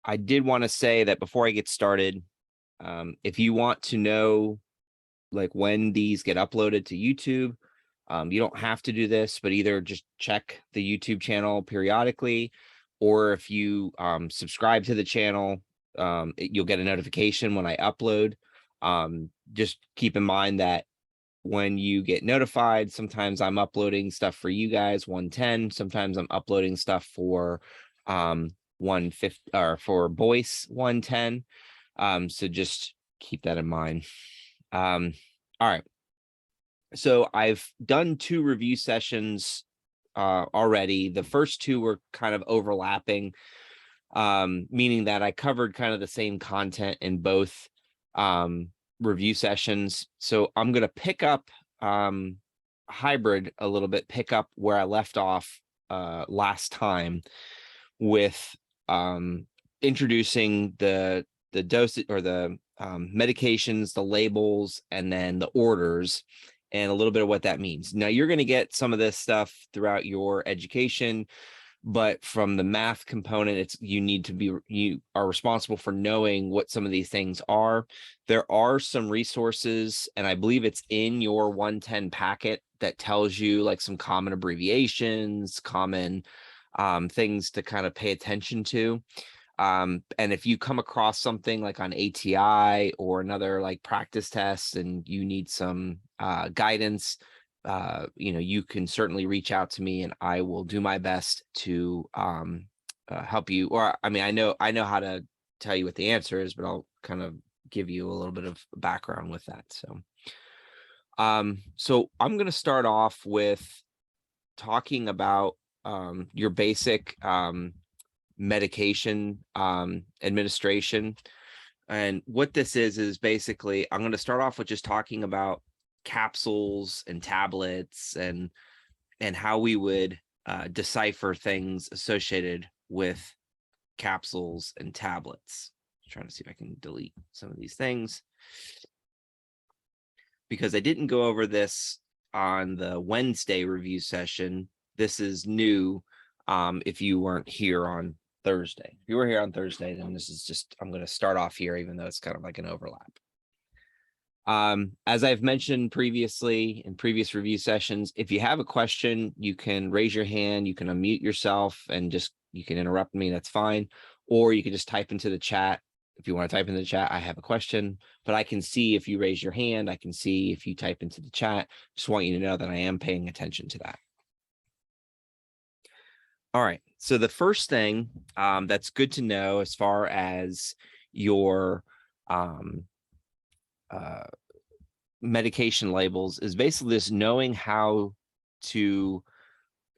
I did want to say that before I get started, if you want to know like when these get uploaded to YouTube, you don't have to do this, but either just check the YouTube channel periodically, or if you subscribe to the channel, you'll get a notification when I upload. Just keep in mind that when you get notified, sometimes I'm uploading stuff for you guys 110, sometimes I'm uploading stuff for 150 or for Boyce 110. So just keep that in mind. All right. So I've done 2 review sessions already. The first 2 were kind of overlapping, meaning that I covered kind of the same content in both review sessions. So I'm going to pick up hybrid a little bit, pick up where I left off last time with introducing the dosage or the medications, the labels, and then the orders, and a little bit of what that means. Now, you're going to get some of this stuff throughout your education, but from the math component, you are responsible for knowing what some of these things are. There are some resources, and I believe it's in your 110 packet that tells you like some common abbreviations, common things to kind of pay attention to. And if you come across something like on ATI or another like practice test and you need some guidance, you can certainly reach out to me and I will do my best to help you. Or I mean, I know how to tell you what the answer is, but I'll kind of give you a little bit of background with that. So I'm going to start off with talking about your basic medication administration. And what this is basically, I'm going to start off with just talking about capsules and tablets and how we would decipher things associated with capsules and tablets. Trying to see if I can delete some of these things, because I didn't go over this on the Wednesday review session. This is new if you weren't here on Thursday. If you were here on Thursday, then this is just, I'm going to start off here, even though it's kind of like an overlap. As I've mentioned previously in previous review sessions, if you have a question, you can raise your hand, you can unmute yourself and you can interrupt me, that's fine. Or you can just type into the chat. If you want to type in the chat, I have a question, but I can see if you raise your hand, I can see if you type into the chat. Just want you to know that I am paying attention to that. All right, so the first thing that's good to know as far as your medication labels is basically just knowing how to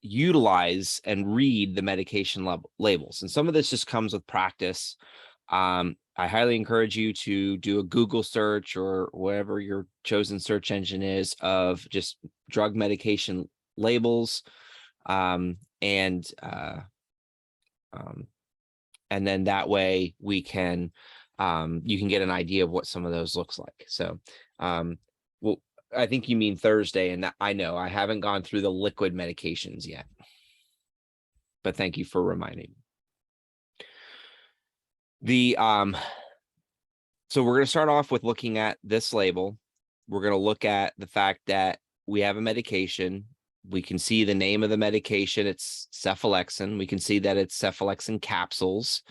utilize and read the medication labels. And some of this just comes with practice. I highly encourage you to do a Google search or whatever your chosen search engine is of just drug medication labels. And then that way we can you can get an idea of what some of those looks like. So well, I think you mean Thursday, and I know I haven't gone through the liquid medications yet, but thank you for reminding me. So we're going to start off with looking at this label. We're going to look at the fact that we have a medication. We can see the name of the medication. It's cephalexin. We can see that it's cephalexin capsules.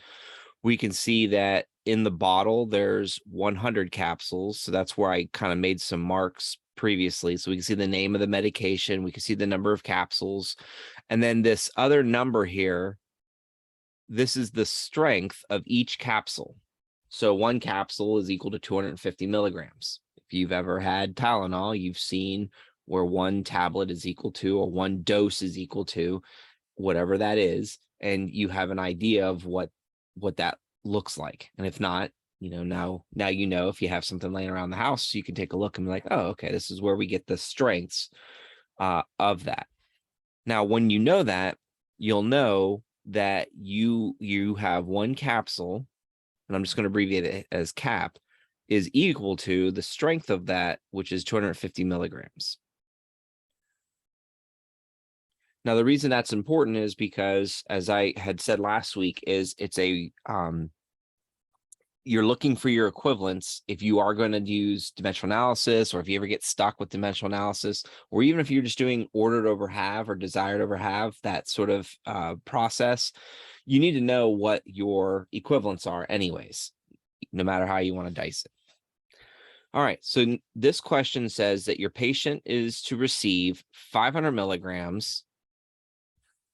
We can see that in the bottle, there's 100 capsules. So that's where I kind of made some marks previously. So we can see the name of the medication. We can see the number of capsules. And then this other number here, this is the strength of each capsule. So 1 capsule is equal to 250 milligrams. If you've ever had Tylenol, you've seen where 1 tablet is equal to, or 1 dose is equal to, whatever that is. And you have an idea of what that looks like. And if not, now if you have something laying around the house, you can take a look and be like, oh, okay, this is where we get the strengths of that. Now, when you know that, you'll know that you have 1 capsule, and I'm just going to abbreviate it as cap, is equal to the strength of that, which is 250 milligrams. Now, the reason that's important is because, as I had said last week, is it's a you're looking for your equivalents if you are going to use dimensional analysis, or if you ever get stuck with dimensional analysis, or even if you're just doing ordered over have or desired over have, that sort of process, you need to know what your equivalents are anyways, no matter how you want to dice it. All right, so this question says that your patient is to receive 500 milligrams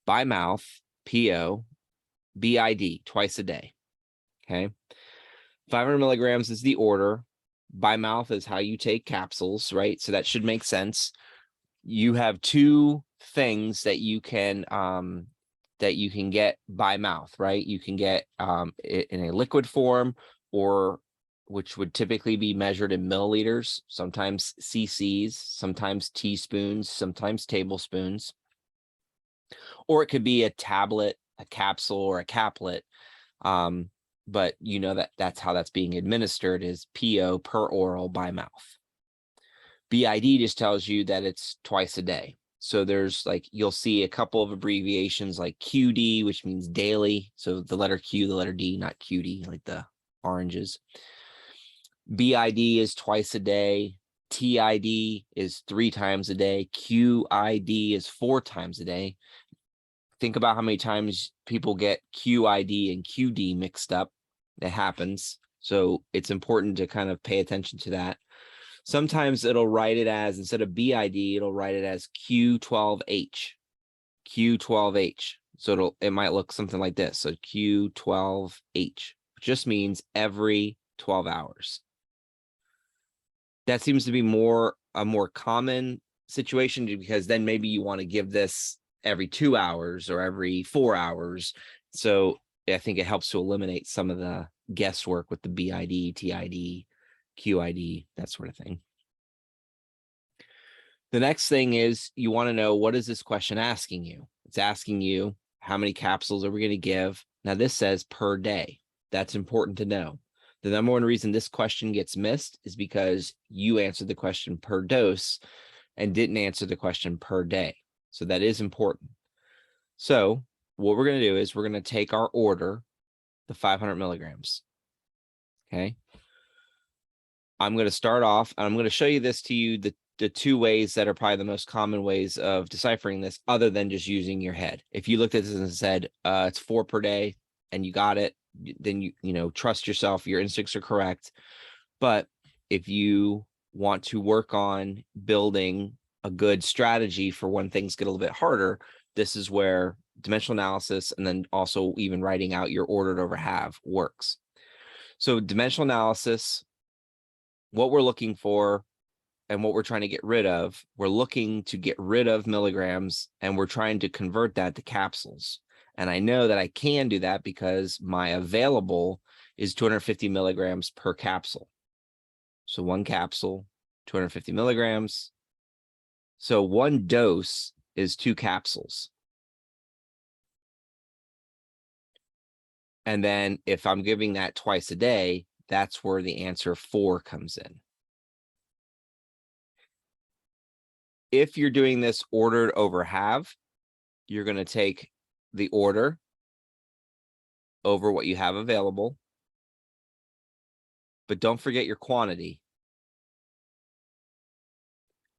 by mouth, PO, BID, twice a day, okay? 500 milligrams is the order. By mouth is how you take capsules, right? So that should make sense. You have two things that you can get by mouth, right? You can get it in a liquid form, or which would typically be measured in milliliters, sometimes cc's, sometimes teaspoons, sometimes tablespoons, or it could be a tablet, a capsule, or a caplet. But you know that's how that's being administered, is PO, per oral, by mouth. BID just tells you that it's twice a day. So there's like, you'll see a couple of abbreviations like QD, which means daily. So the letter Q, the letter D, not QD, like the oranges. BID is twice a day. TID is 3 times a day. QID is 4 times a day. Think about how many times people get QID and QD mixed up. It happens. So it's important to kind of pay attention to that. Sometimes it'll write it as, instead of BID, it'll write it as Q12H. Q12H. So it might look something like this. So Q12H, which just means every 12 hours. That seems to be a more common situation, because then maybe you want to give this every 2 hours or every 4 hours. So I think it helps to eliminate some of the guesswork with the BID, TID, QID, that sort of thing. The next thing is, you want to know, what is this question asking you? It's asking you, how many capsules are we going to give? Now this says per day. That's important to know. The number one reason this question gets missed is because you answered the question per dose and didn't answer the question per day. So that is important. So what we're going to do is we're going to take our order, the 500 milligrams. Okay. I'm going to start off, and I'm going to show you this to you, the 2 ways that are probably the most common ways of deciphering this, other than just using your head. If you looked at this and said, it's 4 per day, and you got it, then you know, trust yourself, your instincts are correct. But if you want to work on building a good strategy for when things get a little bit harder, this is where dimensional analysis, and then also even writing out your ordered over have, works. So dimensional analysis, what we're looking for and what we're trying to get rid of, we're looking to get rid of milligrams, and we're trying to convert that to capsules. And I know that I can do that because my available is 250 milligrams per capsule. So 1 capsule, 250 milligrams. So 1 dose is 2 capsules. And then if I'm giving that twice a day, that's where the answer 4 comes in. If you're doing this ordered over have, you're going to take the order over what you have available, but don't forget your quantity.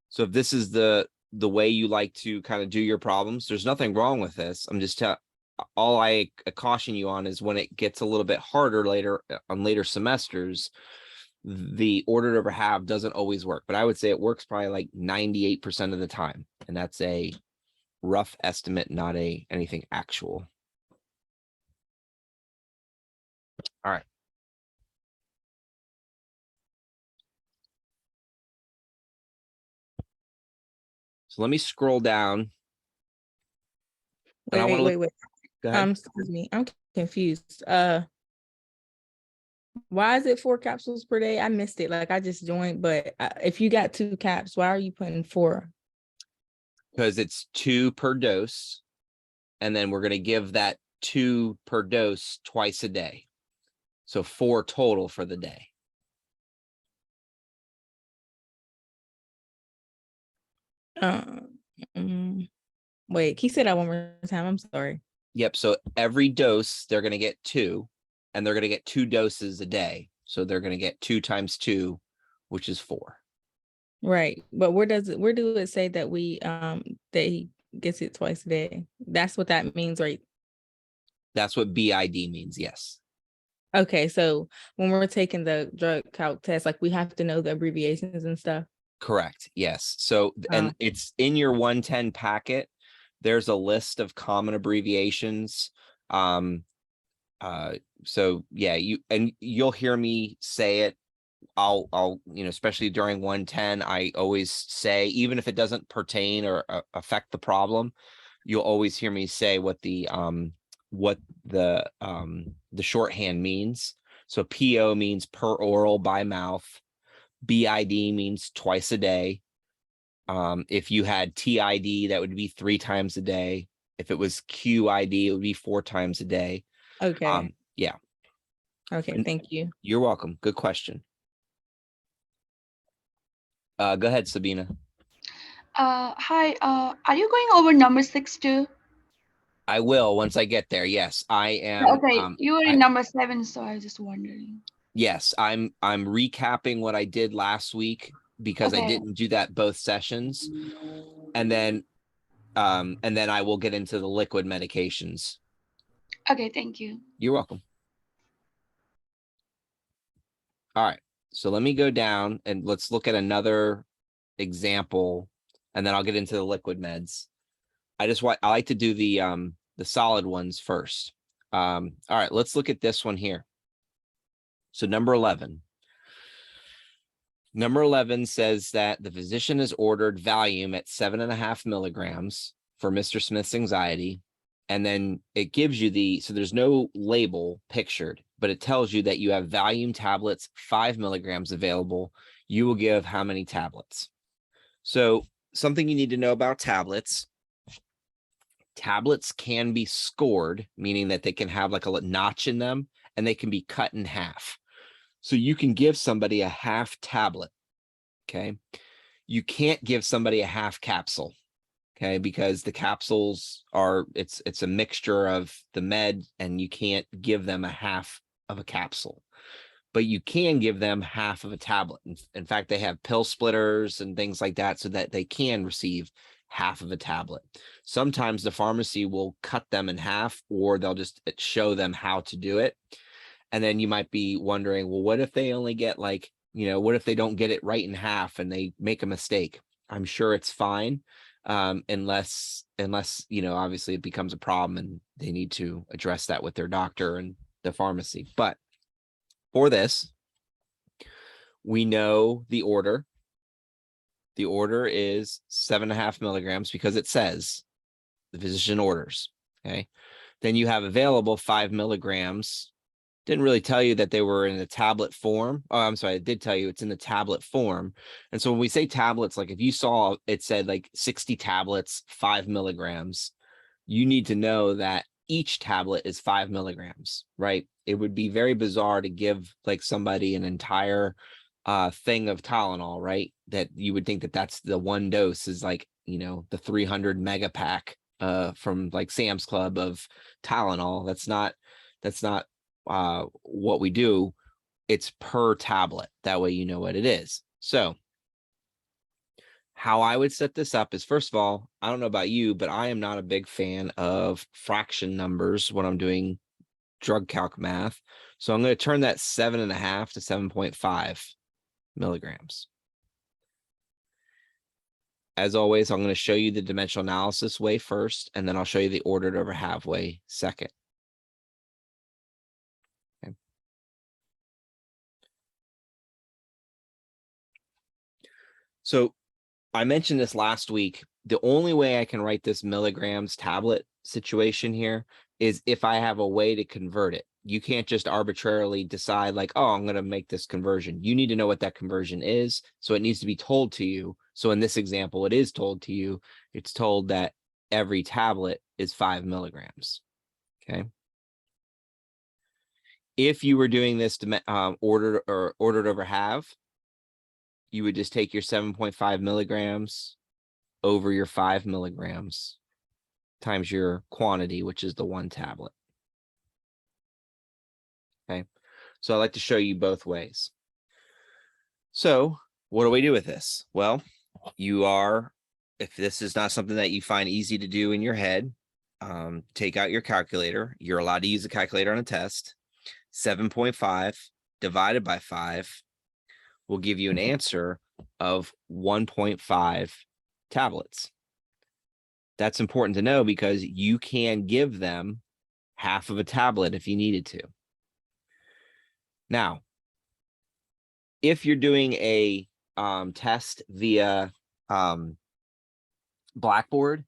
So if this is the way you like to kind of do your problems, there's nothing wrong with this. I'm just all I caution you on is when it gets a little bit harder later on later semesters, the ordered over have doesn't always work, but I would say it works probably like 98% of the time. And that's a rough estimate, not anything actual. All right. So let me scroll down. Wait. Go ahead. Excuse me, I'm confused. Why is it 4 capsules per day? I missed it. Like, I just joined, but if you got 2 caps, why are you putting 4? Because it's 2 per dose, and then we're going to give that 2 per dose twice a day. So 4 total for the day. Wait, can you say that one more time? I'm sorry. Yep. So every dose, they're going to get 2. and they're going to get 2 doses a day. So they're going to get 2 times 2, which is 4. Right. But where do it say that that he gets it twice a day? That's what that means, right? That's what BID means. Yes. Okay. So when we're taking the drug calc test, like we have to know the abbreviations and stuff. Correct. Yes. So, and it's in your 110 packet. There's a list of common abbreviations. So yeah, you'll hear me say it. I'll, especially during 110, I always say, even if it doesn't pertain or affect the problem, you'll always hear me say what the shorthand means. So PO means per oral, by mouth. BID means twice a day. If you had TID, that would be 3 times a day. If it was QID, it would be 4 times a day. Okay. Yeah. Okay. Thank you. You're welcome. Good question. Go ahead, Sabina. Hi. Are you going over number 6 too? I will once I get there. Yes, I am. Okay, you were in number 7, so I was just wondering. Yes, I'm recapping what I did last week because I didn't do that both sessions. And then I will get into the liquid medications. Okay, thank you. You're welcome. All right. So let me go down and let's look at another example, and then I'll get into the liquid meds. I like to do the solid ones first. All right, let's look at this one here. So number 11. Number 11 says that the physician has ordered Valium at 7.5 milligrams for Mr. Smith's anxiety. And then it gives you so there's no label pictured, but it tells you that you have Valium tablets, 5 milligrams available. You will give how many tablets? So something you need to know about tablets. Tablets can be scored, meaning that they can have like a notch in them and they can be cut in half. So you can give somebody a half tablet, okay? You can't give somebody a half capsule, okay? Because the capsules it's a mixture of the med and you can't give them a half of a capsule. But you can give them half of a tablet. In fact, they have pill splitters and things like that so that they can receive half of a tablet. Sometimes the pharmacy will cut them in half, or they'll just show them how to do it. And then you might be wondering, well, what if they only get what if they don't get it right in half and they make a mistake? I'm sure it's fine. Unless, obviously it becomes a problem and they need to address that with their doctor and the pharmacy. But for this, we know the order. The order is 7.5 milligrams because it says the physician orders. Okay. Then you have available 5 milligrams. Didn't really tell you that they were in the tablet form. Oh, I'm sorry. I did tell you it's in the tablet form. And so when we say tablets, like if you saw it said like 60 tablets, 5 milligrams, you need to know that each tablet is 5 milligrams, right? It would be very bizarre to give like somebody an entire thing of Tylenol, right? That you would think that that's the one dose is like, the 300 mega pack from like Sam's Club of Tylenol. That's not what we do. It's per tablet. That way you know what it is. So how I would set this up is, first of all, I don't know about you, but I am not a big fan of fraction numbers when I'm doing drug calc math. So I'm going to turn that 7.5 to 7.5 milligrams. As always, I'm going to show you the dimensional analysis way first, and then I'll show you the ordered over half way second. Okay. So I mentioned this last week. The only way I can write this milligrams tablet situation here is if I have a way to convert it. You can't just arbitrarily decide like, oh, I'm going to make this conversion. You need to know what that conversion is. So it needs to be told to you. So in this example, it is told to you. It's told that every tablet is 5 milligrams. Okay. If you were doing this ordered over half, you would just take your 7.5 milligrams over your 5 milligrams times your quantity, which is the 1 tablet. Okay, so I like to show you both ways. So what do we do with this? Well, if this is not something that you find easy to do in your head, take out your calculator. You're allowed to use a calculator on a test. 7.5 divided by 5 will give you an answer of 1.5 tablets. That's important to know because you can give them half of a tablet if you needed to. Now, if you're doing a test via Blackboard,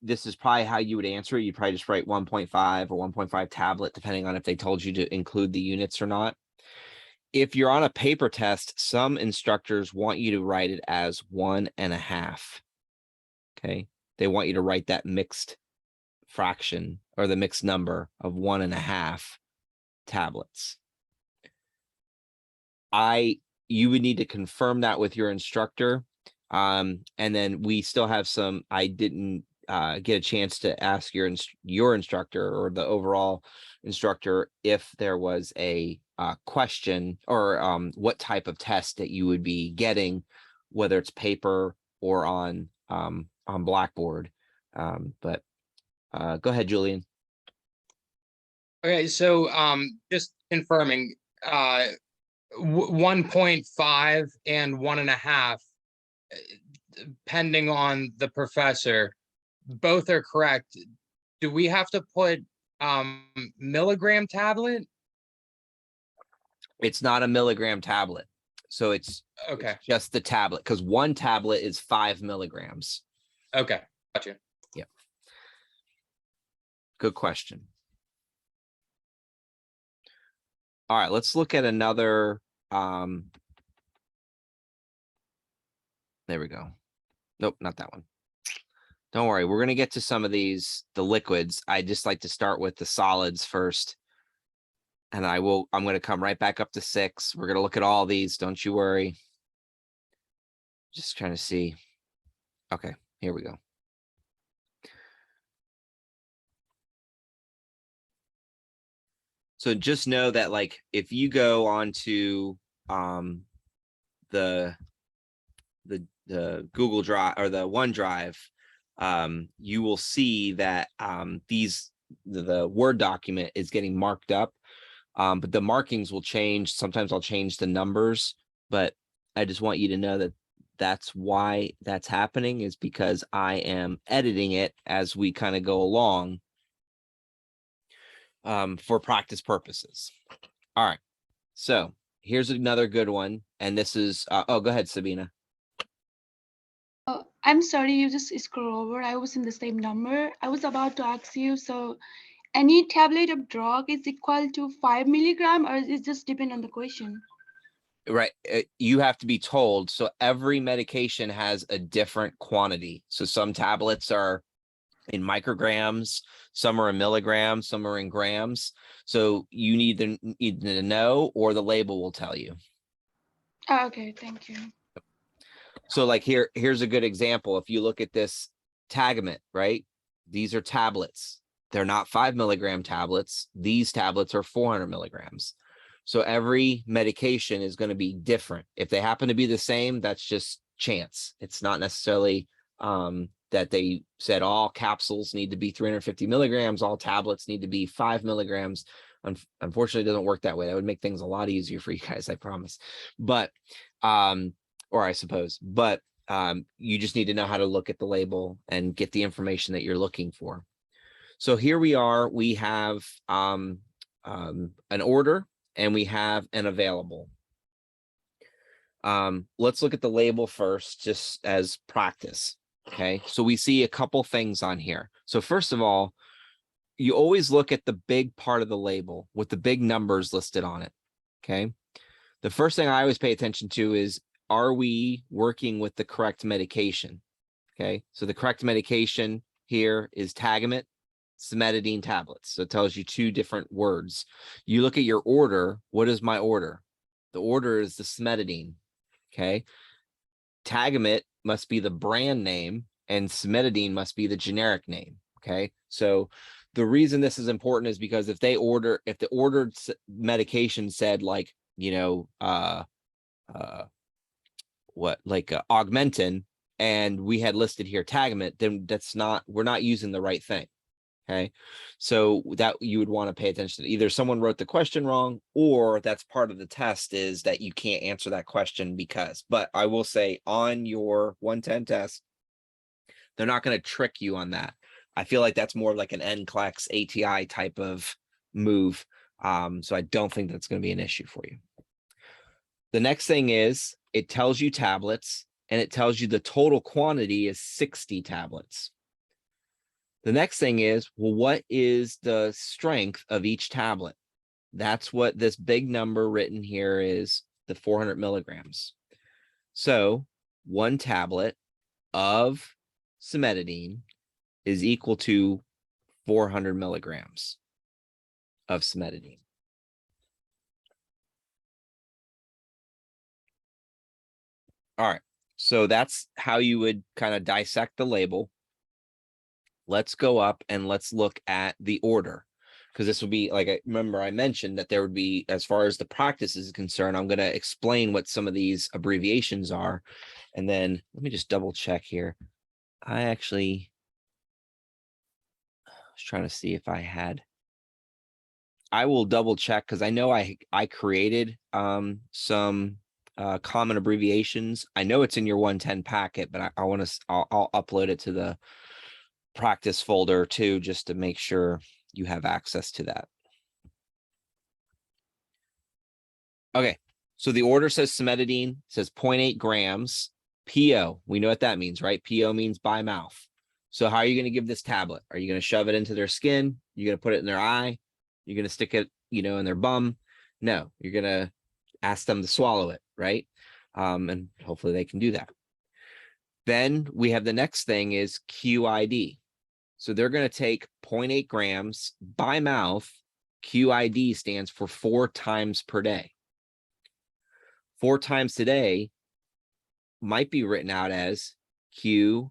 this is probably how you would answer it. You probably just write 1.5 or 1.5 tablet, depending on if they told you to include the units or not. If you're on a paper test, some instructors want you to write it as 1.5. Okay. They want you to write that mixed fraction or the mixed number of 1.5 tablets. You would need to confirm that with your instructor. And then we still have some, I didn't get a chance to ask your instructor or the overall instructor if there was a question or what type of test that you would be getting, whether it's paper or on Blackboard. But go ahead, Julian. Okay, so just confirming, 1.5 and 1.5, depending on the professor, both are correct. Do we have to put milligram tablet? It's not a milligram tablet, so it's Okay, just the tablet, because one tablet is 5 milligrams. okay, gotcha. Yep. Good question. All right, let's look at another. There we go. Nope, not that one. Don't worry, we're going to get to some of these, the liquids. I just like to start with the solids first. And I'm going to come right back up to 6. We're going to look at all these. Don't you worry. Just trying to see. Okay, here we go. So just know that, like, if you go onto the Google Drive or the OneDrive, you will see that the Word document is getting marked up, but the markings will change. Sometimes I'll change the numbers, but I just want you to know that that's why that's happening, is because I am editing it as we kind of go along for practice purposes. All right, so here's another good one, and this is oh, go ahead, Sabina. I'm sorry, you just scroll over. I was in the same number. I was about to ask you, so any tablet of drug is equal to 5 milligram, or it just depend on the question? Right, you have to be told. So every medication has a different quantity. So some tablets are in micrograms, some are in milligrams, some are in grams. So you need to know, or the label will tell you. Okay, thank you. So like here's a good example. If you look at this Tagamet, right? These are tablets. They're not 5 milligram tablets. These tablets are 400 milligrams. So every medication is going to be different. If they happen to be the same, that's just chance. It's not necessarily that they said all capsules need to be 350 milligrams, all tablets need to be 5 milligrams. Unfortunately, it doesn't work that way. That would make things a lot easier for you guys, I promise. But or I suppose, but you just need to know how to look at the label and get the information that you're looking for. So here we are, we have an order and we have an available. Let's look at the label first, just as practice. Okay, so we see a couple things on here. So first of all, you always look at the big part of the label with the big numbers listed on it. Okay, the first thing I always pay attention to is, are we working with the correct medication? Okay, so the correct medication here is Tagamet cimetidine tablets. So it tells you 2 different words. You look at your order. What is my order? The order is the cimetidine. Okay, Tagamet must be the brand name and cimetidine must be the generic name. Okay, so the reason this is important is because if the ordered medication said like, you know, Augmentin, and we had listed here Tagamet, then we're not using the right thing. Okay. So that you would want to pay attention to. Either someone wrote the question wrong, or that's part of the test is that you can't answer that question because, but I will say on your 110 test, they're not going to trick you on that. I feel like that's more like an NCLEX ATI type of move. So I don't think that's going to be an issue for you. The next thing is it tells you tablets, and it tells you the total quantity is 60 tablets. The next thing is, well, what is the strength of each tablet? That's what this big number written here is, the 400 milligrams. So 1 tablet of cimetidine is equal to 400 milligrams of cimetidine. All right, so that's how you would kind of dissect the label. Let's go up and let's look at the order, because this will be like, I remember I mentioned that there would be, as far as the practice is concerned, I'm going to explain what some of these abbreviations are. And then let me just double check here. I was trying to see if I will double check, because I know I created some common abbreviations. I know it's in your 110 packet, but I'll upload it to the practice folder too, just to make sure you have access to that. Okay, so the order says cimetidine, says 0.8 grams. PO, we know what that means, right? PO means by mouth. So how are you going to give this tablet? Are you going to shove it into their skin? You're going to put it in their eye? You're going to stick it, you know, in their bum? No, you're going to ask them to swallow it, right? And hopefully they can do that. Then we have the next thing is QID. So they're going to take 0.8 grams by mouth. QID stands for 4 times per day. 4 times today might be written out as Q6H,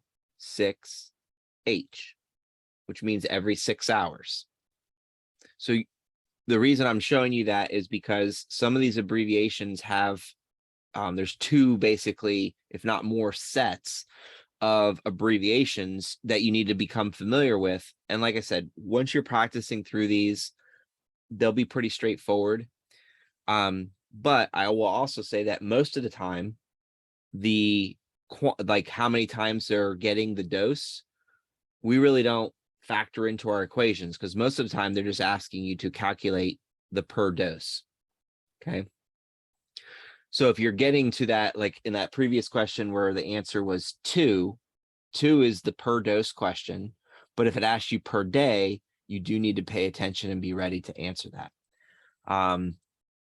which means every 6 hours. So the reason I'm showing you that is because some of these abbreviations have, there's 2 basically, if not more, sets of abbreviations that you need to become familiar with. And like I said, once you're practicing through these, they'll be pretty straightforward. But I will also say that most of the time, like how many times they're getting the dose, we really don't factor into our equations, because most of the time they're just asking you to calculate the per dose. Okay. So if you're getting to that, like in that previous question where the answer was 2 is the per dose question. But if it asks you per day, you do need to pay attention and be ready to answer that.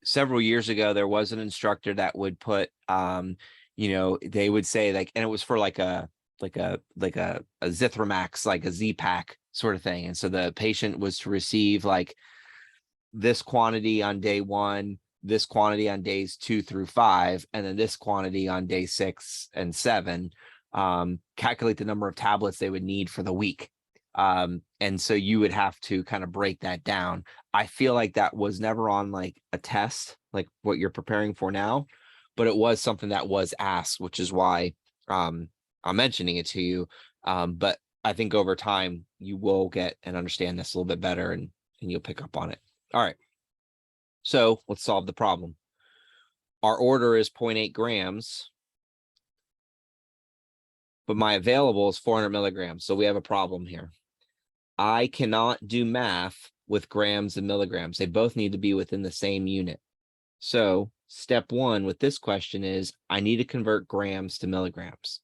Several years ago, there was an instructor that would put, you know, they would say like, and it was for like a Zithromax, like a Z-Pack sort of thing. And so the patient was to receive like this quantity on day 1, this quantity on days 2 through 5, and then this quantity on day 6 and 7, calculate the number of tablets they would need for the week. And so you would have to kind of break that down. I feel like that was never on like a test, like what you're preparing for now, but it was something that was asked, which is why I'm mentioning it to you. But I think over time you will get and understand this a little bit better, and you'll pick up on it. All right. So let's solve the problem. Our order is 0.8 grams, but my available is 400 milligrams. So we have a problem here. I cannot do math with grams and milligrams. They both need to be within the same unit. So step 1 with this question is I need to convert grams to milligrams.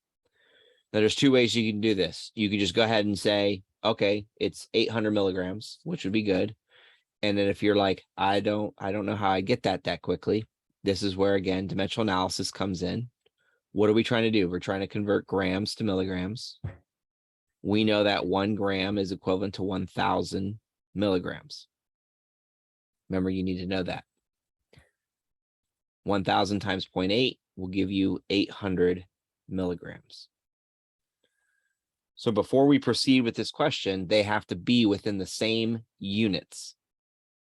Now there's 2 ways you can do this. You can just go ahead and say, okay, it's 800 milligrams, which would be good. And then if you're like, I don't know how I get that quickly, this is where, again, dimensional analysis comes in. What are we trying to do? We're trying to convert grams to milligrams. We know that 1 gram is equivalent to 1,000 milligrams. Remember, you need to know that. 1,000 times 0.8 will give you 800 milligrams. So before we proceed with this question, they have to be within the same units.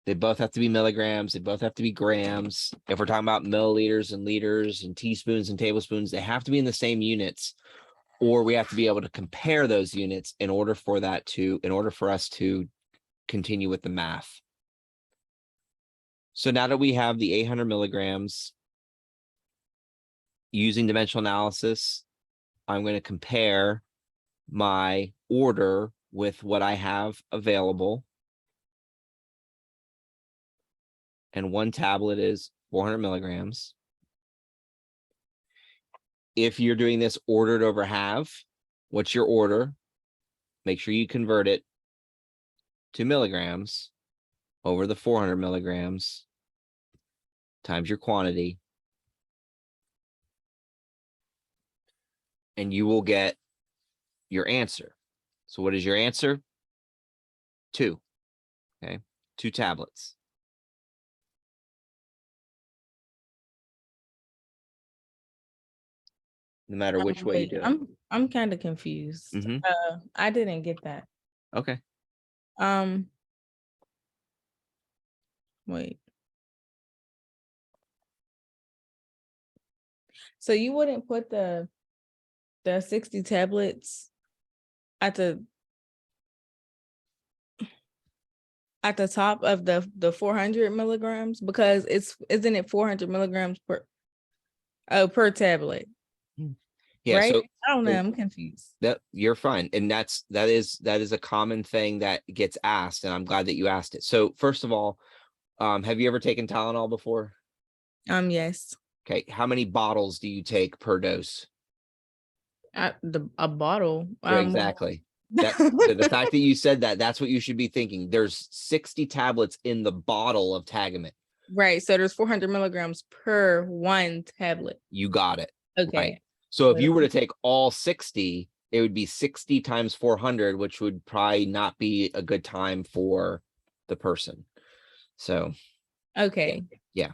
They both have to be milligrams. They both have to be grams. If we're talking about milliliters and liters and teaspoons and tablespoons, they have to be in the same units, or we have to be able to compare those units in order for us to continue with the math. So now that we have the 800 milligrams using dimensional analysis, I'm going to compare my order with what I have available. And one tablet is 400 milligrams. If you're doing this ordered over half, what's your order? Make sure you convert it to milligrams over the 400 milligrams times your quantity. And you will get your answer. So what is your answer? 2. Okay, 2 tablets. No matter which way you Wait, do it. I'm kind of confused. Mhm. I didn't get that. Okay. Wait. So you wouldn't put the 60 tablets at the top of the 400 milligrams, because isn't it 400 milligrams per tablet? Yeah, right? so I don't know. I'm confused. that you're fine. And that is a common thing that gets asked, and I'm glad that you asked it. So first of all, have you ever taken Tylenol before? Yes. Okay, how many bottles do you take per dose? A bottle. Yeah, exactly. The fact that you said that, that's what you should be thinking. There's 60 tablets in the bottle of Tagamet. Right. So there's 400 milligrams per one tablet. You got it. Okay. Right. So if you were to take all 60, it would be 60 times 400, which would probably not be a good time for the person. So. Okay. Yeah.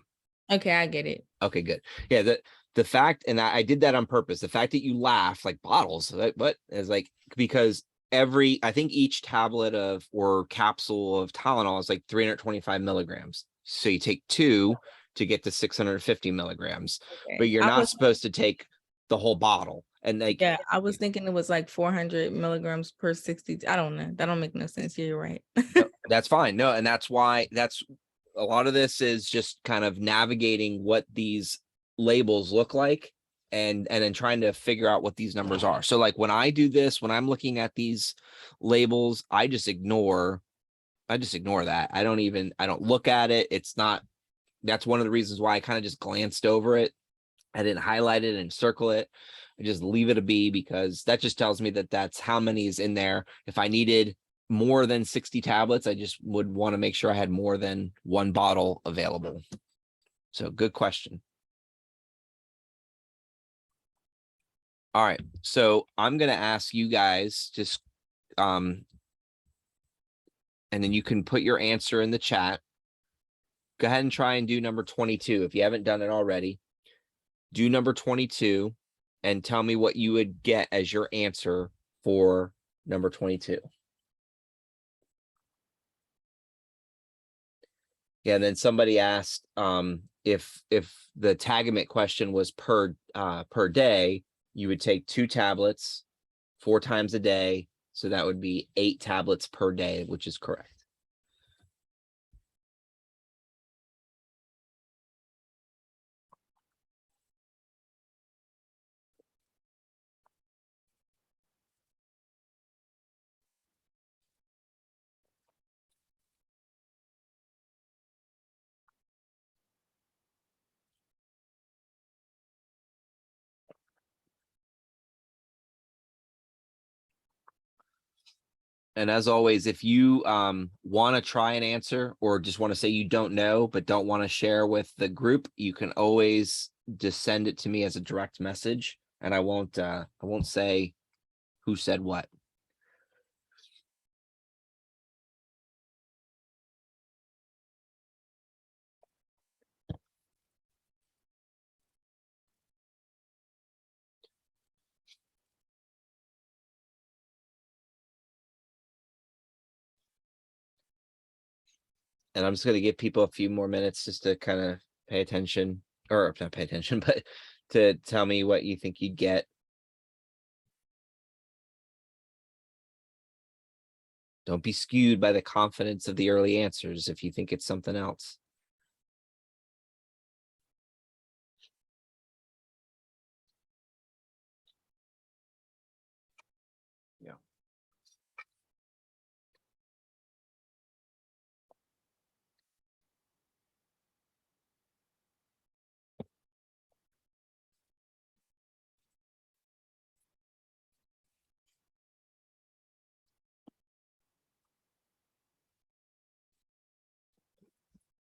Okay, I get it. Okay, good. Yeah, the fact, and I did that on purpose. The fact that you laugh like bottles, what is like, because I think each tablet or capsule of Tylenol is like 325 milligrams. So you take 2 to get to 650 milligrams, Okay. but you're not supposed to take the whole bottle. And like, yeah, I was thinking it was like 400 milligrams per 60. I don't know. That don't make no sense. You're right. no, that's fine. No, and that's why a lot of this is just kind of navigating what these labels look like and then trying to figure out what these numbers are. So like when I do this, when I'm looking at these labels, I just ignore that. I don't look at it. That's one of the reasons why I kind of just glanced over it. I didn't highlight it and circle it. I just leave it a B, because that just tells me that that's how many is in there. If I needed more than 60 tablets, I just would want to make sure I had more than one bottle available. So good question. All right, so I'm going to ask you guys just, and then you can put your answer in the chat. Go ahead and try and do number 22. If you haven't done it already, do number 22 and tell me what you would get as your answer for number 22. Yeah, and then somebody asked if the Tagamet question was per day, you would take 2 tablets 4 times a day. So that would be 8 tablets per day, which is correct. And as always, if you want to try an answer or just want to say you don't know, but don't want to share with the group, you can always just send it to me as a direct message, and I won't say who said what. And I'm just gonna give people a few more minutes just to kind of pay attention, or not pay attention, but to tell me what you think you'd get. Don't be skewed by the confidence of the early answers if you think it's something else. Yeah.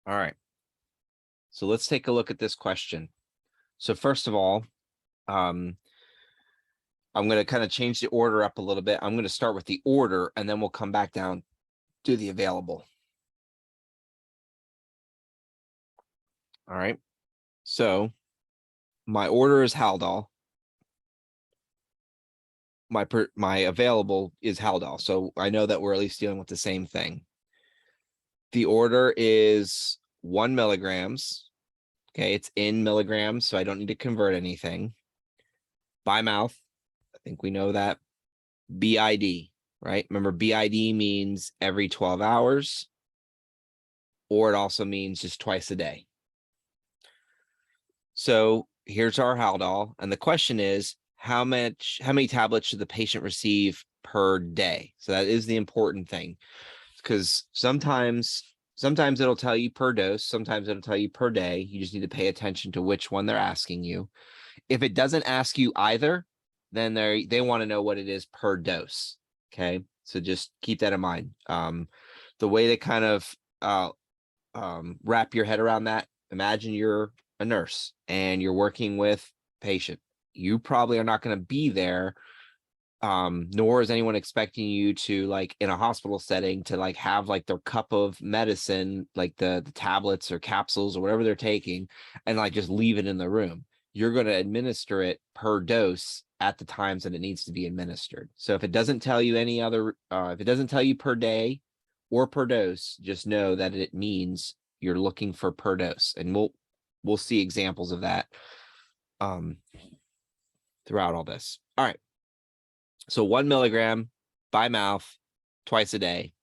All right. So let's take a look at this question. So first of all, I'm going to kind of change the order up a little bit. I'm going to start with the order and then we'll come back down to the available. All right. So my order is Haldol. My available is Haldol. So I know that we're at least dealing with the same thing. The order is 1 milligrams. Okay, it's in milligrams, so I don't need to convert anything. By mouth, I think we know that. BID, right? Remember, BID means every 12 hours, or it also means just twice a day. So here's our Haldol, and the question is, how many tablets should the patient receive per day? So that is the important thing, because sometimes it'll tell you per dose, sometimes it'll tell you per day. You just need to pay attention to which one they're asking you. If it doesn't ask you either, then they want to know what it is per dose. Okay, so just keep that in mind. The way to kind of wrap your head around that, imagine you're a nurse and you're working with a patient. You probably are not going to be there, nor is anyone expecting you to, like in a hospital setting, to like have like their cup of medicine, like the tablets or capsules or whatever they're taking, and like just leave it in the room. You're going to administer it per dose at the times that it needs to be administered. So if it doesn't tell you any other, if it doesn't tell you per day or per dose, just know that it means you're looking for per dose, and we'll see examples of that throughout all this. All right. So 1 milligram by mouth twice a day.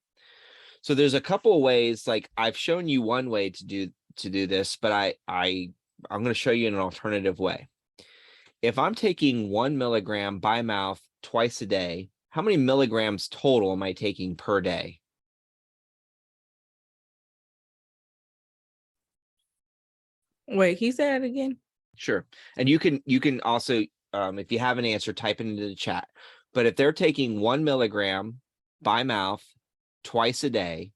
So there's a couple of ways, like I've shown you one way to do this, but I'm going to show you an alternative way. If I'm taking 1 milligram by mouth twice a day, how many milligrams total am I taking per day? Wait, he said it again. Sure. And you can also, if you have an answer, type it into the chat. But if they're taking 1 milligram by mouth twice a day,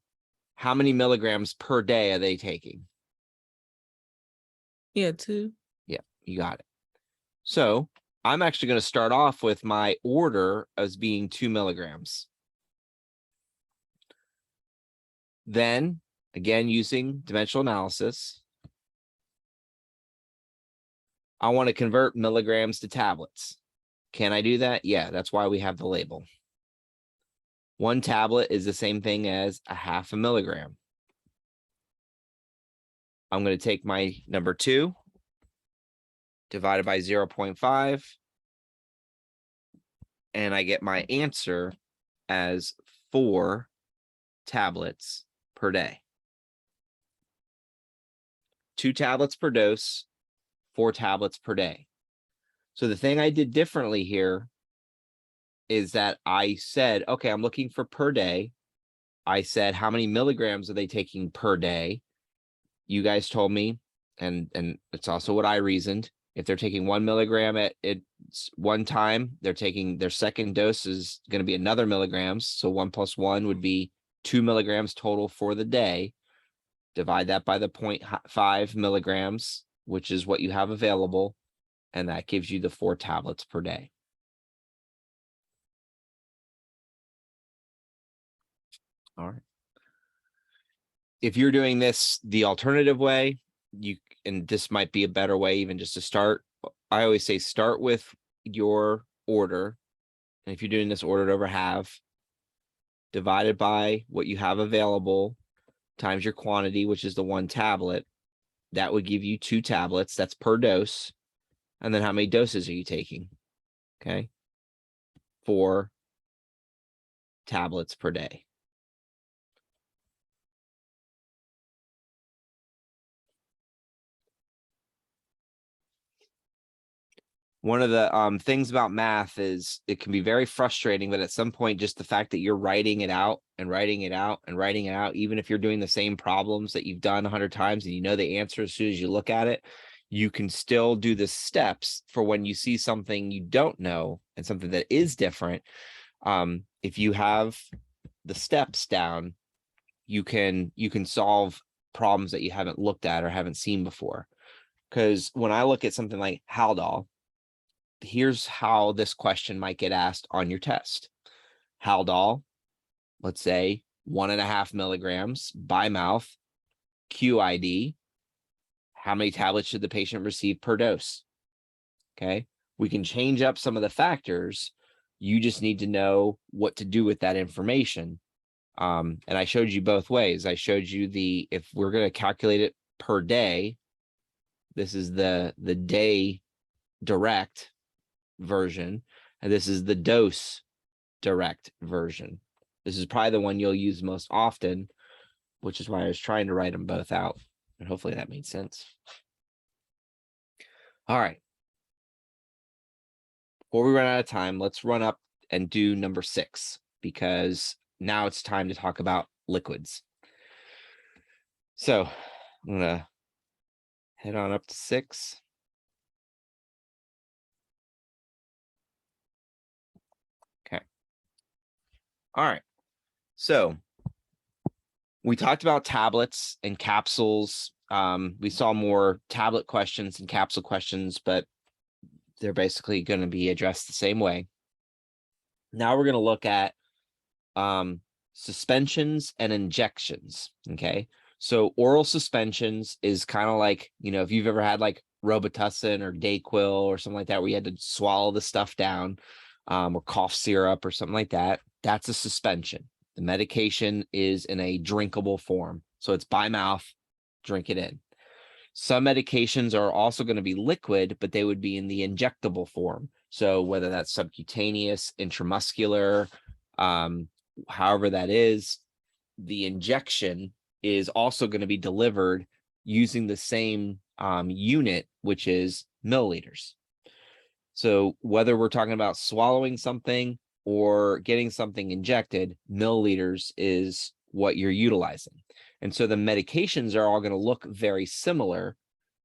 how many milligrams per day are they taking? Yeah, 2. Yeah, you got it. So I'm actually going to start off with my order as being 2 milligrams. Then, again, using dimensional analysis, I want to convert milligrams to tablets. Can I do that? Yeah, that's why we have the label. 1 tablet is the same thing as a 0.5 milligram. I'm going to take my number 2 divided by 0.5, and I get my answer as 4 tablets per day. 2 tablets per dose, 4 tablets per day. So the thing I did differently here is that I said, okay, I'm looking for per day. I said, how many milligrams are they taking per day? You guys told me, and it's also what I reasoned. If they're taking 1 milligram at one time, they're taking their second dose is going to be another milligrams. So 1 + 1 would be 2 milligrams total for the day. Divide that by the 0.5 milligrams, which is what you have available. And that gives you the 4 tablets per day. All right. If you're doing this the alternative way, and this might be a better way even just to start. I always say start with your order. And if you're doing this ordered over half, divided by what you have available, times your quantity, which is the 1 tablet. That would give you 2 tablets. That's per dose. And then how many doses are you taking? Okay. 4 tablets per day. One of the things about math is it can be very frustrating, but at some point, just the fact that you're writing it out and writing it out and writing it out, even if you're doing the same problems that you've done 100 times and you know the answer as soon as you look at it, you can still do the steps for when you see something you don't know and something that is different. If you have the steps down, you can solve problems that you haven't looked at or haven't seen before. Because when I look at something like Haldol, here's how this question might get asked on your test. Haldol, let's say 1.5 milligrams by mouth, QID. How many tablets should the patient receive per dose? Okay, we can change up some of the factors. You just need to know what to do with that information. And I showed you both ways. I showed you if we're going to calculate it per day, this is the day direct version, and this is the dose direct version. This is probably the one you'll use most often, which is why I was trying to write them both out, and hopefully that made sense. All right. Before we run out of time, let's run up and do number 6, because now it's time to talk about liquids. So I'm gonna head on up to 6. Okay. All right. So we talked about tablets and capsules. We saw more tablet questions and capsule questions, but they're basically going to be addressed the same way. Now we're going to look at suspensions and injections. Okay. So oral suspensions is kind of like, if you've ever had like Robitussin or Dayquil or something like that, where you had to swallow the stuff down, or cough syrup or something like that, that's a suspension. The medication is in a drinkable form. So it's by mouth, drink it in. Some medications are also going to be liquid, but they would be in the injectable form. So whether that's subcutaneous, intramuscular, however that is, the injection is also going to be delivered using the same unit, which is milliliters. So whether we're talking about swallowing something or getting something injected, milliliters is what you're utilizing. And so the medications are all going to look very similar,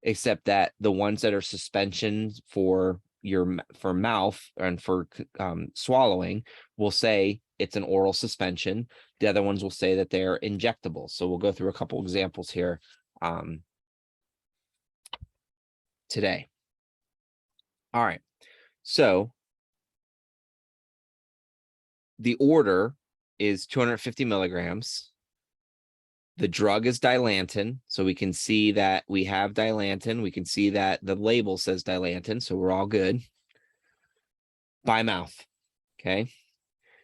except that the ones that are suspensions for mouth and for swallowing will say it's an oral suspension. The other ones will say that they're injectable. So we'll go through a couple examples here today. All right. So the order is 250 milligrams. The drug is Dilantin. So we can see that we have Dilantin. We can see that the label says Dilantin. So we're all good. By mouth. Okay.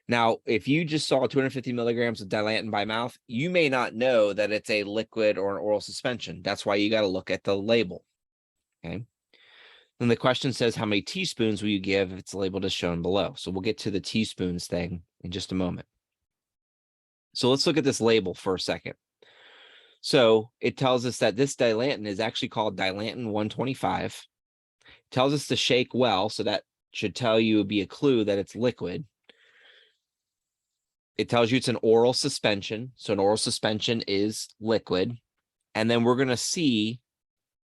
Now, if you just saw 250 milligrams of Dilantin by mouth, you may not know that it's a liquid or an oral suspension. That's why you got to look at the label. Okay. Then the question says, how many teaspoons will you give if it's labeled as shown below? So we'll get to the teaspoons thing in just a moment. So let's look at this label for a second. So it tells us that this Dilantin is actually called Dilantin 125. It tells us to shake well, so that should tell you, be a clue that it's liquid. It tells you it's an oral suspension. So an oral suspension is liquid. And then we're going to see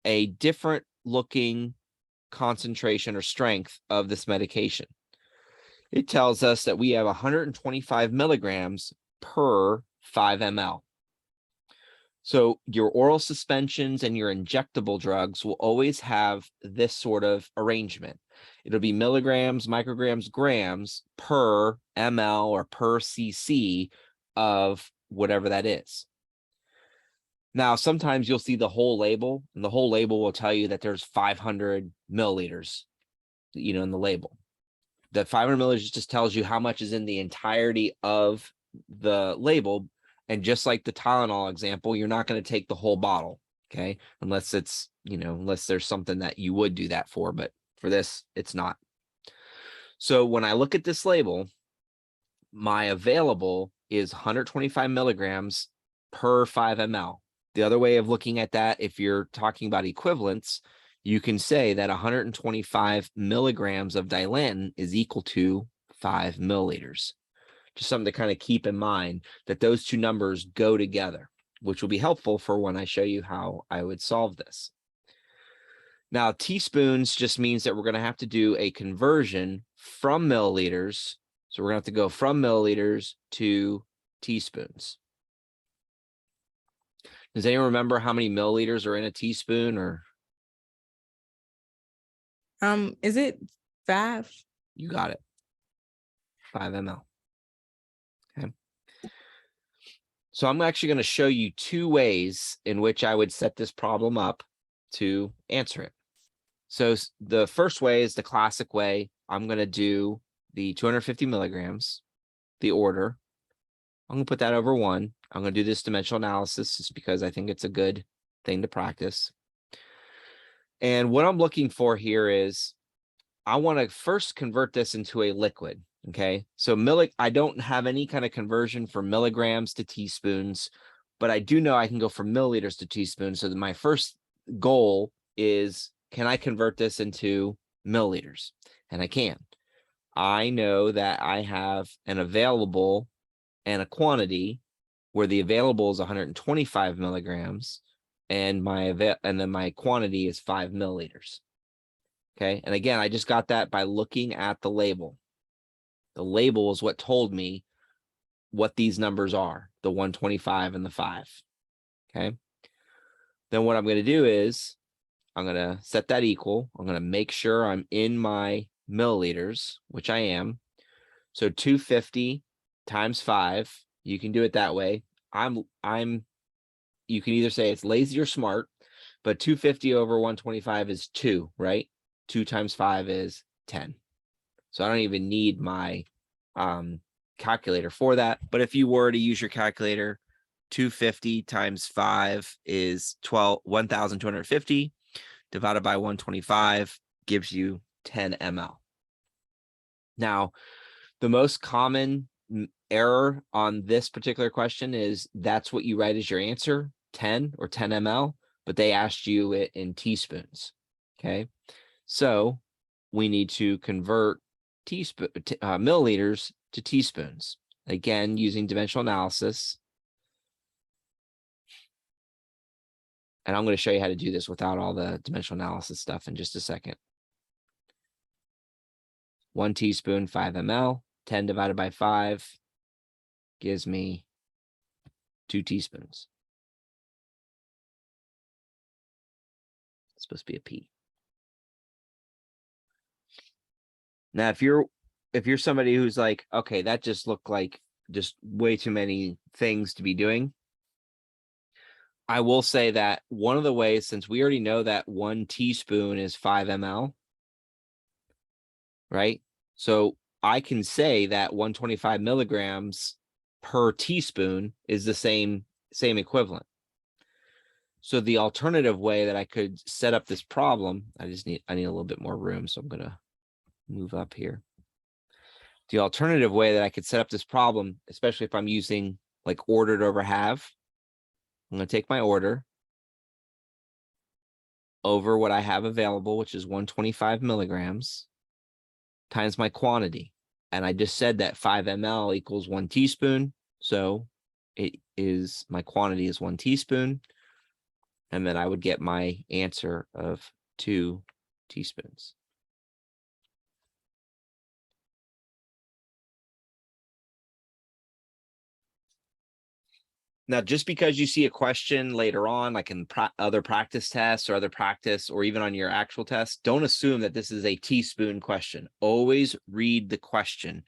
a different looking concentration or strength of this medication. It tells us that we have 125 milligrams per 5 ml. So your oral suspensions and your injectable drugs will always have this sort of arrangement. It'll be milligrams, micrograms, grams per ml or per cc of whatever that is. Now, sometimes you'll see the whole label, and the whole label will tell you that there's 500 milliliters, in the label. The 500 milliliters just tells you how much is in the entirety of the label. And just like the Tylenol example, you're not going to take the whole bottle, okay? Unless it's, unless there's something that you would do that for, but for this, it's not. So when I look at this label, my available is 125 milligrams per 5 ml. The other way of looking at that, if you're talking about equivalents, you can say that 125 milligrams of Dilantin is equal to 5 milliliters. Just something to kind of keep in mind, that those two numbers go together, which will be helpful for when I show you how I would solve this. Now, teaspoons just means that we're going to have to do a conversion from milliliters. So we're going to have to go from milliliters to teaspoons. Does anyone remember how many milliliters are in a teaspoon? Or is it 5? you got it. 5 ml. Okay. So I'm actually going to show you 2 ways in which I would set this problem up to answer it. So the first way is the classic way. I'm going to do the 250 milligrams, the order. I'm going to put that over 1. I'm going to do this dimensional analysis just because I think it's a good thing to practice. And what I'm looking for here is I want to first convert this into a liquid. Okay, so I don't have any kind of conversion from milligrams to teaspoons, but I do know I can go from milliliters to teaspoons. So my first goal is, can I convert this into milliliters? And I can. I know that I have an available and a quantity where the available is 125 milligrams and then my quantity is 5 milliliters. Okay, and again, I just got that by looking at the label. The label is what told me what these numbers are, the 125 and the 5. Okay. Then what I'm going to do is I'm going to set that equal. I'm going to make sure I'm in my milliliters, which I am. So 250 times 5, you can do it that way. You can either say it's lazy or smart, but 250 over 125 is 2, right? 2 times 5 is 10. So I don't even need my calculator for that. But if you were to use your calculator, 250 times 5 is 1,250 divided by 125 gives you 10 ml. Now, the most common error on this particular question is that's what you write as your answer, 10 or 10 ml, but they asked you it in teaspoons. Okay, so we need to convert milliliters to teaspoons, again using dimensional analysis. And I'm going to show you how to do this without all the dimensional analysis stuff in just a second. 1 teaspoon, 5 ml, 10 divided by 5 gives me 2 teaspoons. It's supposed to be a P. Now, if you're somebody who's like, okay, that just looked like just way too many things to be doing, I will say that one of the ways, since we already know that 1 teaspoon is 5 ml, right? So I can say that 125 milligrams per teaspoon is the same equivalent. So the alternative way that I could set up this problem, I need a little bit more room, so I'm going to move up here. The alternative way that I could set up this problem, especially if I'm using like ordered over half, I'm going to take my order over what I have available, which is 125 milligrams, times my quantity. And I just said that 5 ml equals 1 teaspoon. So my quantity is 1 teaspoon. And then I would get my answer of 2 teaspoons. Now, just because you see a question later on, like in other practice tests or other practice, or even on your actual test, don't assume that this is a teaspoon question. Always read the question.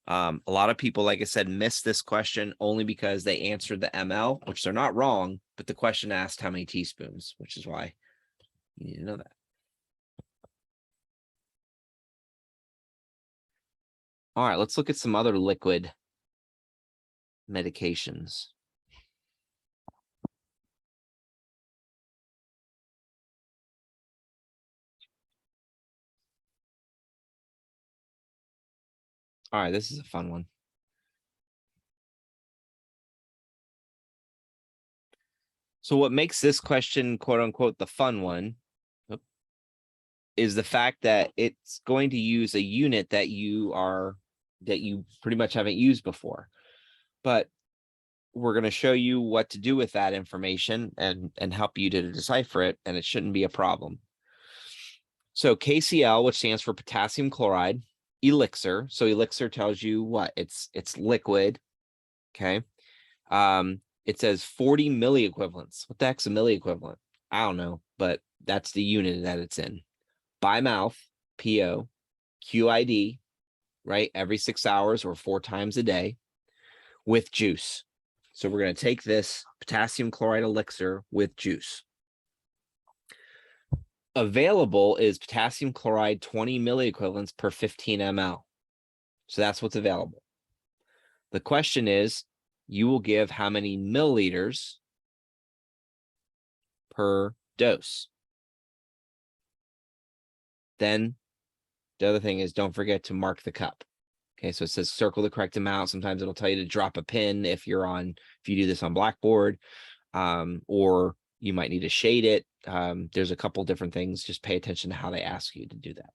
A lot of people, like I said, miss this question only because they answered the ML, which they're not wrong, but the question asked how many teaspoons, which is why you need to know that. All right, let's look at some other liquid medications. All right, this is a fun one. So what makes this question, quote unquote, the fun one is the fact that it's going to use a unit that you pretty much haven't used before. But we're going to show you what to do with that information and help you to decipher it, and it shouldn't be a problem. So KCl, which stands for potassium chloride, elixir. So elixir tells you what? It's liquid. Okay. It says 40 milliequivalents. What the heck's a milliequivalent? I don't know, but that's the unit that it's in. By mouth, PO, QID, right? Every 6 hours or 4 times a day with juice. So we're going to take this potassium chloride elixir with juice. Available is potassium chloride 20 milliequivalents per 15 ml. So that's what's available. The question is, you will give how many milliliters per dose? Then the other thing is, don't forget to mark the cup. Okay, so it says circle the correct amount. Sometimes it'll tell you to drop a pin if you do this on Blackboard, or you might need to shade it. There's a couple different things. Just pay attention to how they ask you to do that.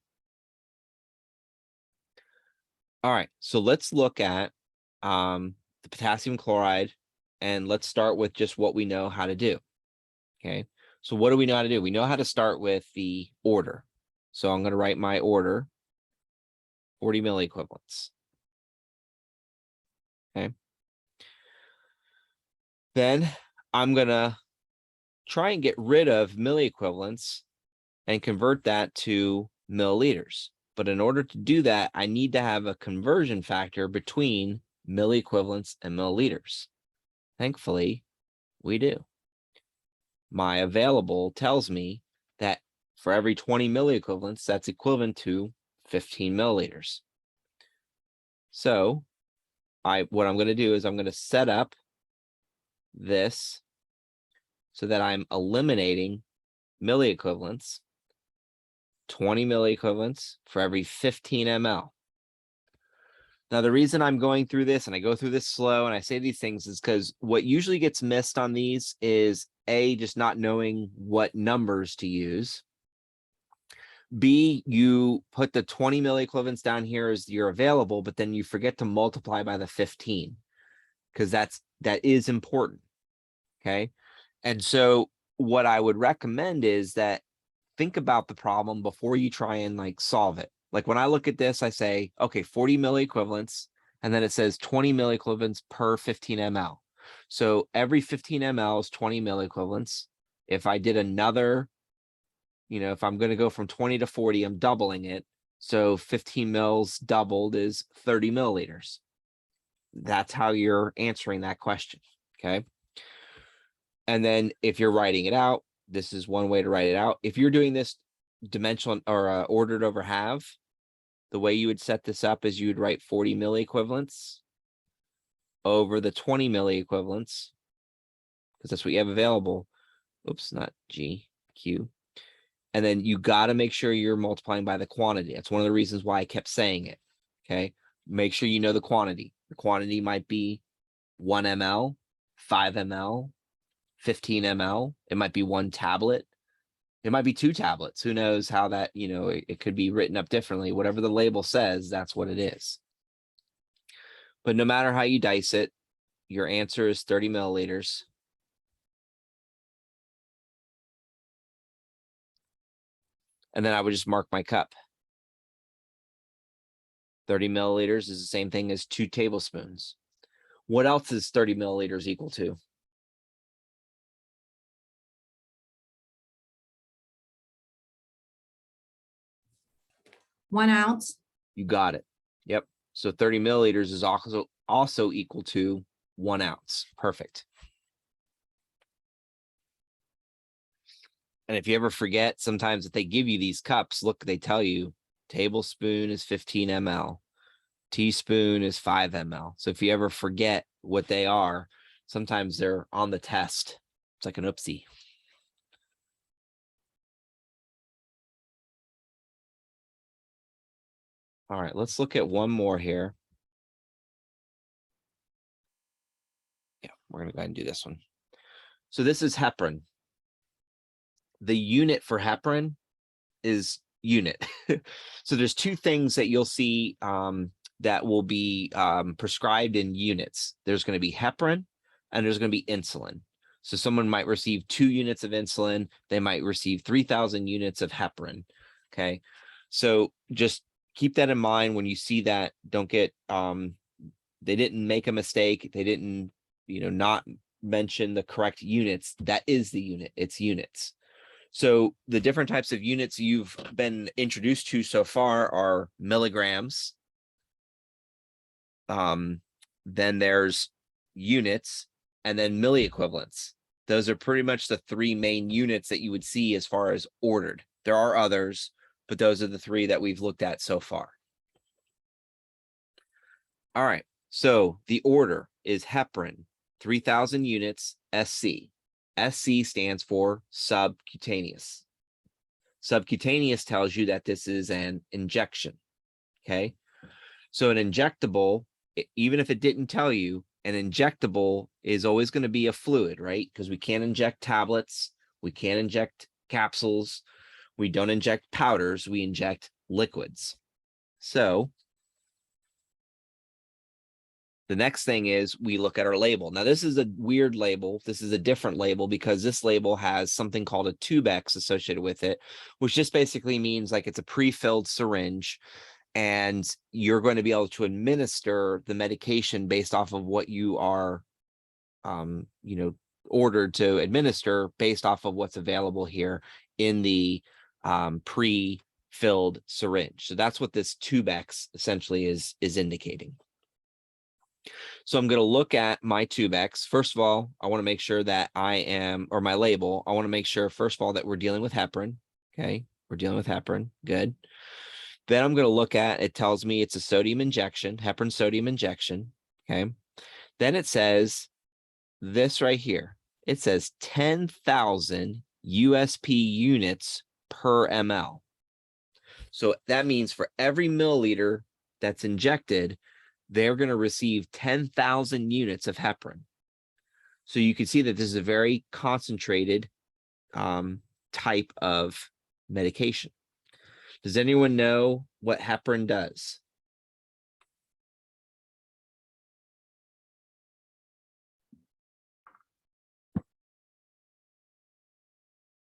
All right, so let's look at the potassium chloride, and let's start with just what we know how to do. Okay, so what do we know how to do? We know how to start with the order. So I'm going to write my order, 40 milliequivalents. Okay. Then I'm going to try and get rid of milliequivalents and convert that to milliliters. But in order to do that, I need to have a conversion factor between milliequivalents and milliliters. Thankfully, we do. My available tells me that for every 20 milliequivalents, that's equivalent to 15 milliliters. So what I'm going to do is I'm going to set up this so that I'm eliminating milliequivalents, 20 milliequivalents for every 15 ml. Now, the reason I'm going through this, and I go through this slow and I say these things, is because what usually gets missed on these is A, just not knowing what numbers to use. B, you put the 20 milliequivalents down here as your available, but then you forget to multiply by the 15, because that is important. Okay. And so what I would recommend is that think about the problem before you try and like solve it. Like when I look at this, I say, okay, 40 milliequivalents, and then it says 20 milliequivalents per 15 ml. So every 15 ml is 20 milliequivalents. If I did another, if I'm going to go from 20 to 40, I'm doubling it. So 15 mils doubled is 30 milliliters. That's how you're answering that question. Okay. And then if you're writing it out, this is one way to write it out. If you're doing this dimensional or ordered over half, the way you would set this up is you would write 40 milliequivalents over the 20 milliequivalents, because that's what you have available. Oops, not G, Q. And then you got to make sure you're multiplying by the quantity. That's one of the reasons why I kept saying it. Okay. Make sure you know the quantity. The quantity might be 1 ml, 5 ml, 15 ml. It might be 1 tablet. It might be 2 tablets. Who knows how that, it could be written up differently. Whatever the label says, that's what it is. But no matter how you dice it, your answer is 30 milliliters. And then I would just mark my cup. 30 milliliters is the same thing as 2 tablespoons. What else is 30 milliliters equal to? One ounce. You got it. Yep. So 30 milliliters is also equal to 1 ounce. Perfect. And if you ever forget, sometimes if they give you these cups, look, they tell you tablespoon is 15 ml. Teaspoon is 5 ml. So if you ever forget what they are, sometimes they're on the test. It's like an oopsie. All right, let's look at one more here. We're going to go ahead and do this one. So this is heparin. The unit for heparin is unit. So there's two things that you'll see that will be prescribed in units. There's going to be heparin and there's going to be insulin. So someone might receive 2 units of insulin. They might receive 3,000 units of heparin. Okay. So just keep that in mind when you see that. Don't get, they didn't make a mistake. They didn't, not mention the correct units. That is the unit. It's units. So the different types of units you've been introduced to so far are milligrams. Then there's units and then milliequivalents. Those are pretty much the 3 main units that you would see as far as ordered. There are others, but those are the 3 that we've looked at so far. All right. So the order is heparin, 3,000 units, SC. SC stands for subcutaneous. Subcutaneous tells you that this is an injection. Okay. So an injectable, even if it didn't tell you, an injectable is always going to be a fluid, right? Because we can't inject tablets. We can't inject capsules. We don't inject powders. We inject liquids. So the next thing is we look at our label. Now, this is a weird label. This is a different label because this label has something called a tubex associated with it, which just basically means like it's a pre-filled syringe and you're going to be able to administer the medication based off of what you are, ordered to administer based off of what's available here in the pre-filled syringe. So that's what this tubex essentially is indicating. So I'm going to look at my tubex. First of all, I want to make sure that or my label, I want to make sure, first of all, that we're dealing with heparin. Okay. We're dealing with heparin. Good. Then I'm going to look at, it tells me it's a sodium injection, heparin sodium injection. Okay. Then it says this right here. It says 10,000 USP units per ml. So that means for every milliliter that's injected, they're going to receive 10,000 units of heparin. So you can see that this is a very concentrated type of medication. Does anyone know what heparin does?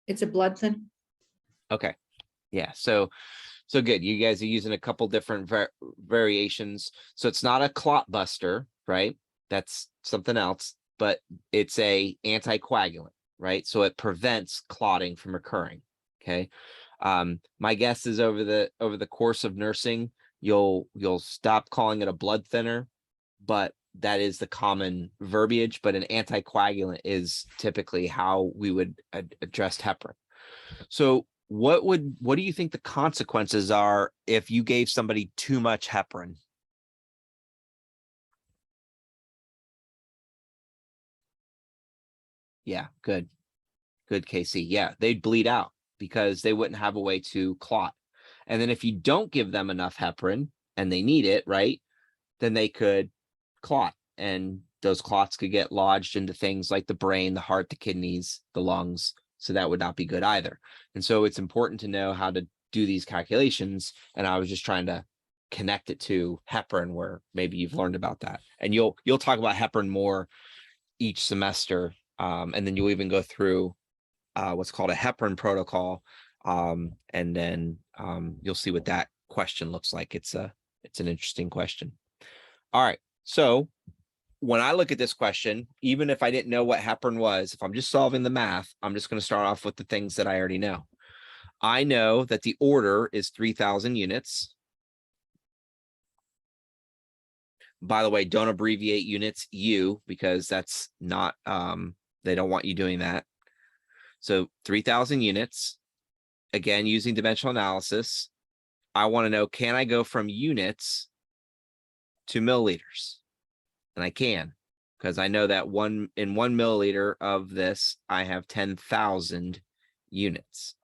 It's a blood thinner. Okay. Yeah. So good. You guys are using a couple different variations. So it's not a clot buster, right? That's something else, but it's a anticoagulant, right? So it prevents clotting from occurring. Okay. My guess is over the course of nursing, you'll stop calling it a blood thinner, but that is the common verbiage. But an anticoagulant is typically how we would address heparin. So what do you think the consequences are if you gave somebody too much heparin? Yeah, good, Casey. Yeah, they'd bleed out because they wouldn't have a way to clot. And then if you don't give them enough heparin and they need it, right, then they could clot, and those clots could get lodged into things like the brain, the heart, the kidneys, the lungs. So that would not be good either. And so it's important to know how to do these calculations. And I was just trying to connect it to heparin, where maybe you've learned about that. And you'll talk about heparin more each semester. And then you'll even go through what's called a heparin protocol. And then you'll see what that question looks like. It's an interesting question. All right. So when I look at this question, even if I didn't know what heparin was, if I'm just solving the math, I'm just going to start off with the things that I already know. I know that the order is 3,000 units. By the way, don't abbreviate units U, because that's not, they don't want you doing that. So 3,000 units, again, using dimensional analysis. I want to know, can I go from units to milliliters? And I can, because I know that in 1 milliliter of this, I have 10,000 units.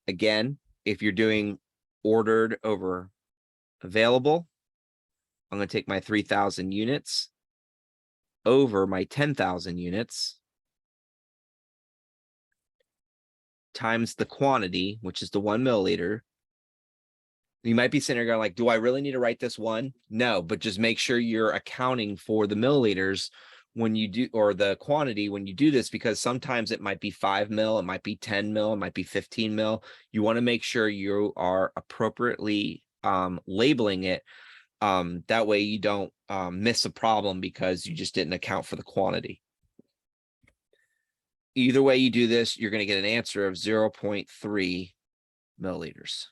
Again, if you're doing ordered over available, I'm going to take my 3,000 units over my 10,000 units times the quantity, which is the 1 milliliter. You might be sitting there going like, do I really need to write this one? No, but just make sure you're accounting for the milliliters when you do, or the quantity when you do this, because sometimes it might be 5 mil, it might be 10 mil, it might be 15 mil. You want to make sure you are appropriately labeling it. That way you don't miss a problem because you just didn't account for the quantity. Either way you do this, you're going to get an answer of 0.3 milliliters.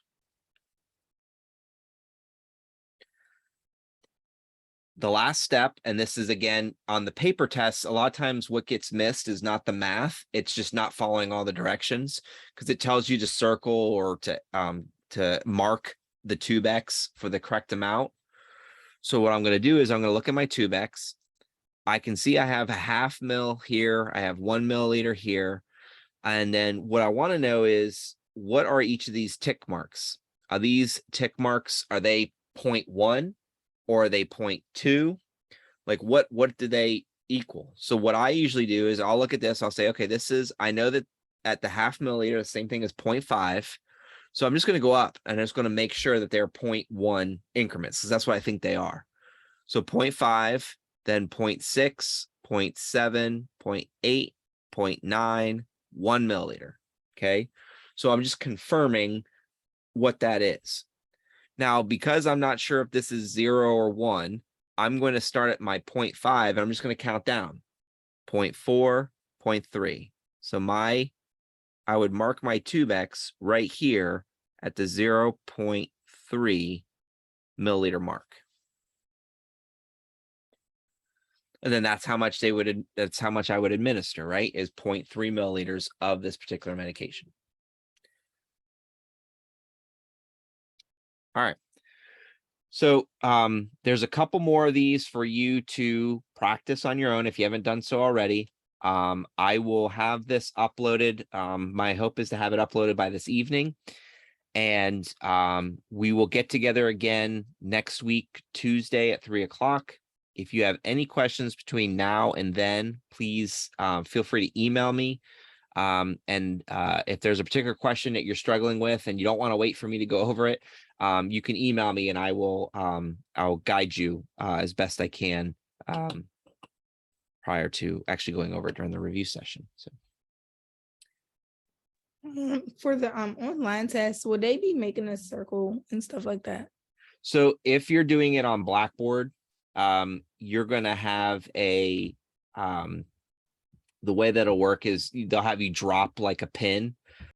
The last step, and this is again on the paper tests, a lot of times what gets missed is not the math, it's just not following all the directions, because it tells you to circle or to mark the TubeX for the correct amount. So what I'm going to do is I'm going to look at my TubeX. I can see I have a 0.5 mil here, I have 1 milliliter here, and then what I want to know is, what are each of these tick marks? Are these tick marks, are they 0.1? Or are they 0.2? Like what do they equal? So what I usually do is I'll look at this, I'll say, okay, this is, I know that at the 0.5 milliliter, the same thing as 0.5. So I'm just going to go up and I'm just going to make sure that they're 0.1 increments, because that's what I think they are. So 0.5, then 0.6, 0.7, 0.8, 0.9, 1 milliliter. Okay. So I'm just confirming what that is. Now, because I'm not sure if this is 0 or 1, I'm going to start at my 0.5 and I'm just going to count down 0.4, 0.3. So I would mark my TubeX right here at the 0.3 milliliter mark. And then that's how much that's how much I would administer, right? Is 0.3 milliliters of this particular medication. All right. So there's a couple more of these for you to practice on your own if you haven't done so already. I will have this uploaded. My hope is to have it uploaded by this evening. And we will get together again next week, Tuesday at 3 o'clock. If you have any questions between now and then, please feel free to email me. If there's a particular question that you're struggling with and you don't want to wait for me to go over it, you can email me and I will I'll guide you as best I can prior to actually going over it during the review session. So for the online tests, would they be making a circle and stuff like that? So if you're doing it on Blackboard, you're going to have a the way that'll work is they'll have you drop like a pin